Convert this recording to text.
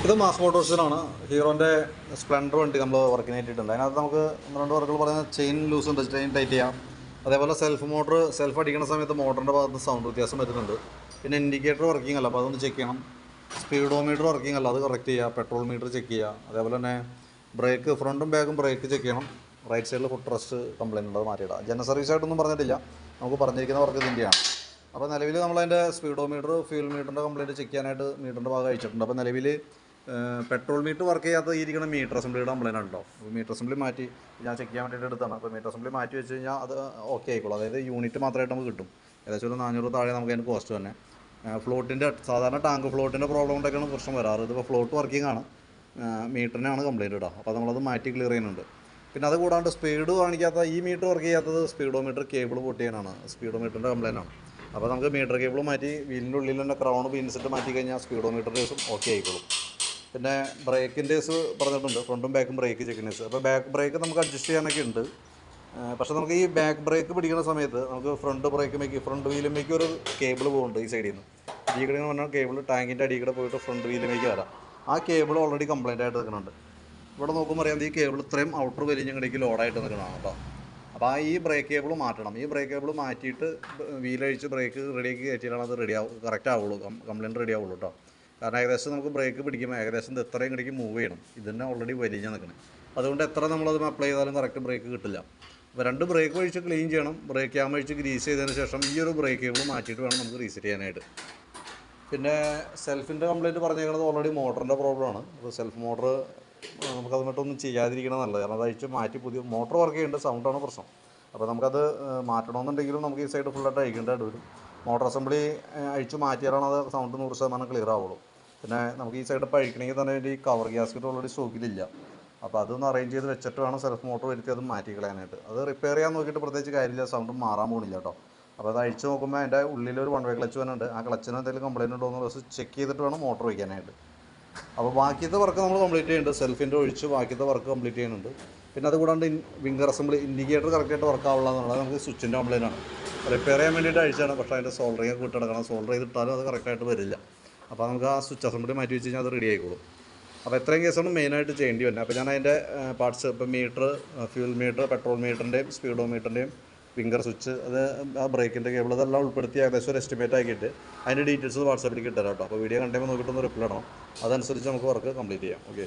ഇത് mass മോട്ടോഴ്സിലാണ്. ഹീറോൻ്റെ Splendor വണ്ടി നമ്മൾ വർക്കിന് ആയിട്ടുണ്ട്. അതിനകത്ത് നമുക്ക് ഒന്ന് രണ്ട് വർക്കുകൾ പറയുന്നത് ചെയിൻ ലൂസ് ഉണ്ട്, ചെയിൻ ടൈറ്റ് ചെയ്യാം. അതേപോലെ സെൽഫ് അടിക്കുന്ന സമയത്ത് മോട്ടറിൻ്റെ ഭാഗത്ത് സൗണ്ട് വ്യത്യാസം വരുന്നുണ്ട്. പിന്നെ ഇൻഡിക്കേറ്റർ വർക്കിംഗ് അല്ല, അപ്പോൾ അതൊന്ന് ചെക്ക് ചെയ്യണം. സ്പീഡോമീറ്റർ വർക്കിംഗ് അല്ല, അത് കറക്റ്റ് ചെയ്യുക. പെട്രോൾ മീറ്റർ ചെക്ക് ചെയ്യുക. അതേപോലെ തന്നെ ബ്രേക്ക്, ഫ്രണ്ടും ബാക്കും ബ്രേക്ക് ചെക്ക് ചെയ്യണം. റൈറ്റ് സൈഡിൽ ഫുഡ് റെസ്റ്റ് കംപ്ലയിൻ്റ് ഉണ്ട്, അത് മാറ്റിയിടാം. ജനറൽ സർവീസ് ആയിട്ടൊന്നും പറഞ്ഞിട്ടില്ല, നമുക്ക് പറഞ്ഞിരിക്കുന്ന വർക്ക് ഇതിൻ്റെയാണ്. അപ്പോൾ നിലവിൽ നമ്മളതിൻ്റെ സ്പീഡോമീറ്റർ, ഫ്യൂൽ മീറ്ററിൻ്റെ കംപ്ലയിൻറ്റ് ചെക്ക് ചെയ്യാനായിട്ട് മീറ്ററിൻ്റെ ഭാഗം അയച്ചിട്ടുണ്ട്. അപ്പോൾ നിലവിൽ പെട്രോൾ മീറ്റർ വർക്ക് ചെയ്യാത്ത ഇരിക്കുന്ന മീറ്റർ അസംബ്ലിയുടെ കംപ്ലയിൻ്റ് ഉണ്ടോ? മീറ്റർ അസംബ്ലി മാറ്റി ഞാൻ ചെക്ക് ചെയ്യാൻ വേണ്ടിയിട്ട് എടുത്താണ്. അപ്പോൾ മീറ്റർ അസംബ്ലി മാറ്റി വെച്ച് കഴിഞ്ഞാൽ അത് ഓക്കെ ആയിക്കോളും. അതായത് യൂണിറ്റ് മാത്രമായിട്ട് നമുക്ക് കിട്ടും. ഏകദേശം ഒരു 400 താഴെ നമുക്ക് അതിന് കോസ്റ്റ് തന്നെ. ഫ്ലോട്ടിൻ്റെ സാധാരണ ടാങ്ക് ഫ്ലോട്ടിൻ്റെ പ്രോബ്ലം കൊണ്ടൊക്കെയാണ് പ്രശ്നം വരാറ്. ഇതിപ്പോൾ ഫ്ലോട്ട് വർക്കിംഗ് ആണ്, മീറ്ററിനാണ് കംപ്ലയിൻറ്റ് ഇടാം. അപ്പോൾ നമ്മളത് മാറ്റി ക്ലിയർ ചെയ്യുന്നുണ്ട്. പിന്നെ അത് കൂടാണ്ട് സ്പീഡ് കാണിക്കാത്ത ഈ മീറ്റർ വർക്ക് ചെയ്യാത്തത് സ്പീഡോമീറ്റർ കേബിൾ പൊട്ടിയാനാണ്, സ്പീഡോമീറ്ററിൻ്റെ കംപ്ലയിൻ്റ് ആണ്. അപ്പോൾ നമുക്ക് മീറ്റർ കേബിൾ മാറ്റി വീലിൻ്റെ ഉള്ളിൽ തന്നെ ക്രൗൺ പീൻസിട്ട് മാറ്റി കഴിഞ്ഞാൽ സ്പീഡോമീറ്റർ കേസും ഓക്കെ ആയിക്കോളും. പിന്നെ ബ്രേക്കിൻ്റെ കേസ് പറഞ്ഞിട്ടുണ്ട്, ഫ്രണ്ടും ബാക്കും ബ്രേക്ക് ചെക്കിനേഴ്സ്. അപ്പോൾ ബാക്ക് ബ്രേക്ക് നമുക്ക് അഡ്ജസ്റ്റ് ചെയ്യാനൊക്കെ ഉണ്ട്. പക്ഷേ നമുക്ക് ഈ ബാക്ക് ബ്രേക്ക് പിടിക്കുന്ന സമയത്ത് നമുക്ക് ഫ്രണ്ട് വീലുമേക്ക് ഒരു കേബിൾ പോകുന്നുണ്ട് ഈ സൈഡിൽ നിന്ന്. അടിക്കടെ എന്ന് പറഞ്ഞാൽ കേബിൾ ടാങ്കിൻ്റെ അടിക്കടെ പോയിട്ട് ഫ്രണ്ട് വീലുമേക്ക് വരാം. ആ കേബിൾ ഓൾറെഡി കംപ്ലയിൻ്റ് ആയിട്ട് നിൽക്കുന്നുണ്ട്. ഇവിടെ നോക്കുമ്പോൾ അറിയാം, ഈ കേബിൾ ഇത്രയും ഔട്ടർ വലിഞ്ഞങ്ങടേക്ക് ലോഡായിട്ട് നിൽക്കണതാണ് കേട്ടോ. അപ്പോൾ ഈ ബ്രേക്ക് കേബിൾ മാറ്റണം. ഈ ബ്രേക്ക് കേബിൾ മാറ്റിയിട്ട് വീലഴിച്ച് ബ്രേക്ക് റെഡിയാക്കി കയറ്റിയിട്ടാണ് അത് കറക്റ്റ് ആവുള്ളൂ, കംപ്ലയിൻറ്റ് റെഡി ആവുള്ളൂ കേട്ടോ. കാരണം ഏകദേശം നമുക്ക് ബ്രേക്ക് പിടിക്കുമ്പോൾ ഏകദേശം ഇത്രയും ഇടയ്ക്ക് മൂവ് ചെയ്യണം. ഇതിനെ ഓൾറെഡി വലിഞ്ഞ് നിൽക്കണം. അതുകൊണ്ട് എത്ര നമ്മളത് അപ്ലൈ ചെയ്താലും കറക്റ്റ് ബ്രേക്ക് കിട്ടില്ല. അപ്പോൾ 2 ബ്രേക്ക് ഒഴിച്ച് ക്ലീൻ ചെയ്യണം. ബ്രേക്ക് ക്യാം ഒഴിച്ച് ഗ്രീസ് ചെയ്തതിന് ശേഷം ഈ ഒരു ബ്രേക്ക് കേബിൾ മാറ്റിയിട്ട് വേണം നമുക്ക് റീസെറ്റ് ചെയ്യാനായിട്ട്. പിന്നെ സെൽഫിൻ്റെ കംപ്ലയിൻറ്റ് പറഞ്ഞേക്കുന്നത് ഓൾറെഡി മോട്ടറിൻ്റെ പ്രോബ്ലമാണ്. അപ്പോൾ സെൽഫ് മോട്ടർ നമുക്കത് മറ്റൊന്നും ചെയ്യാതിരിക്കണം നല്ലത്. കാരണം അത് അഴിച്ച് മാറ്റി പുതിയ മോട്ടർ വർക്ക് ചെയ്യേണ്ട സൗണ്ടാണ് പ്രശ്നം. അപ്പോൾ നമുക്കത് മാറ്റണമെന്നുണ്ടെങ്കിലും നമുക്ക് ഈ സൈഡ് ഫുള്ളായിട്ട് അഴിക്കേണ്ടതായിട്ട് വരും. മോട്ടർ അസംബ്ലി അഴിച്ച് മാറ്റിയാലാണ് അത് സൗണ്ട് 100% ക്ലിയർ ആവുള്ളൂ. പിന്നെ നമുക്ക് ഈ സൈഡ് ഇപ്പോൾ അഴിക്കണമെങ്കിൽ തന്നെ ഈ കവർ ഗ്യാസ്കറ്റ് ഓൾറെഡി സ്റ്റോക്കിലില്ല. അപ്പോൾ അതൊന്ന് അറേഞ്ച് ചെയ്ത് വെച്ചിട്ട് വേണം സെൽഫ് മോട്ടർ വരുത്തി അത് മാറ്റി കളയാനായിട്ട്. അത് റിപ്പയർ ചെയ്യാൻ നോക്കിയിട്ട് പ്രത്യേകിച്ച് കാര്യമില്ല, സൗണ്ട് മാറാൻ പോകുന്നില്ല കേട്ടോ. അപ്പോൾ അത് അഴിച്ച് നോക്കുമ്പോൾ അതിൻ്റെ ഉള്ളിലൊരു 1 വേ ക്ലച്ച് വന്നുണ്ട്. ആ ക്ലച്ചിന് എന്തെങ്കിലും കംപ്ലയിൻറ്റ് ഉണ്ടോ എന്ന് ചെക്ക് ചെയ്തിട്ട് വേണം മോട്ടർ വയ്ക്കാനായിട്ട്. അപ്പോൾ ബാക്കിയത്തെ വർക്ക് നമ്മൾ കംപ്ലീറ്റ് ചെയ്യുന്നുണ്ട്. സെൽഫിൻ്റെ ഒഴിച്ച് ബാക്കിയത്തെ വർക്ക് കംപ്ലീറ്റ് ചെയ്യുന്നുണ്ട്. പിന്നെ അത് കൂടാണ്ട് വിംഗർ അസംബ്ലി, ഇൻഡിക്കേറ്റർ കറക്റ്റായിട്ട് വർക്ക് ആവുള്ള എന്നുള്ളത് നമുക്ക് സ്വിച്ചിൻ്റെ കംപ്ലയിൻ്റ് ആണ്. റിപ്പയർ ചെയ്യാൻ വേണ്ടിയിട്ട് അഴിച്ചാണ്. പക്ഷേ അതിൻ്റെ സോൾഡറിങ് ഒക്കെ വിട്ടെടുക്കണം. സോൾഡർ ചെയ്തിട്ടാലും അത് കറക്റ്റായിട്ട് വരില്ല. അപ്പോൾ നമുക്ക് ആ സ്വിച്ച് അസംബ്ലി മാറ്റി വെച്ച് കഴിഞ്ഞാൽ അത് റെഡി ആയിക്കോളും. അപ്പോൾ ഇത്രയും കേസാണ് മെയിനായിട്ട് ചെയ്യേണ്ടി വരുന്നത്. അപ്പോൾ ഞാൻ അതിൻ്റെ പാർട്സ്, ഇപ്പോൾ മീറ്റർ, ഫ്യൂൽ മീറ്റർ, പെട്രോൾ മീറ്ററിൻ്റെയും സ്പീഡോമീറ്ററിൻ്റെയും ഫിംഗർ സ്വിച്ച്, അത് ആ ബ്രേക്കിൻ്റെ കേബിൾ, അതെല്ലാം ഉൾപ്പെടുത്തി ഏകദേശം ഒരു എസ്റ്റിമേറ്റ് ആക്കിയിട്ട് അതിൻ്റെ ഡീറ്റെയിൽസ് വാട്സാപ്പിലേക്ക് ഇട്ടുതരാം കേട്ടോ. അപ്പോൾ വീഡിയോ കണ്ടുമ്പോൾ നോക്കിയിട്ടൊന്ന് റിപ്ലൈ ഇടണം. അതനുസരിച്ച് നമുക്ക് വർക്ക് കംപ്ലീറ്റ് ചെയ്യാം. ഓക്കെ.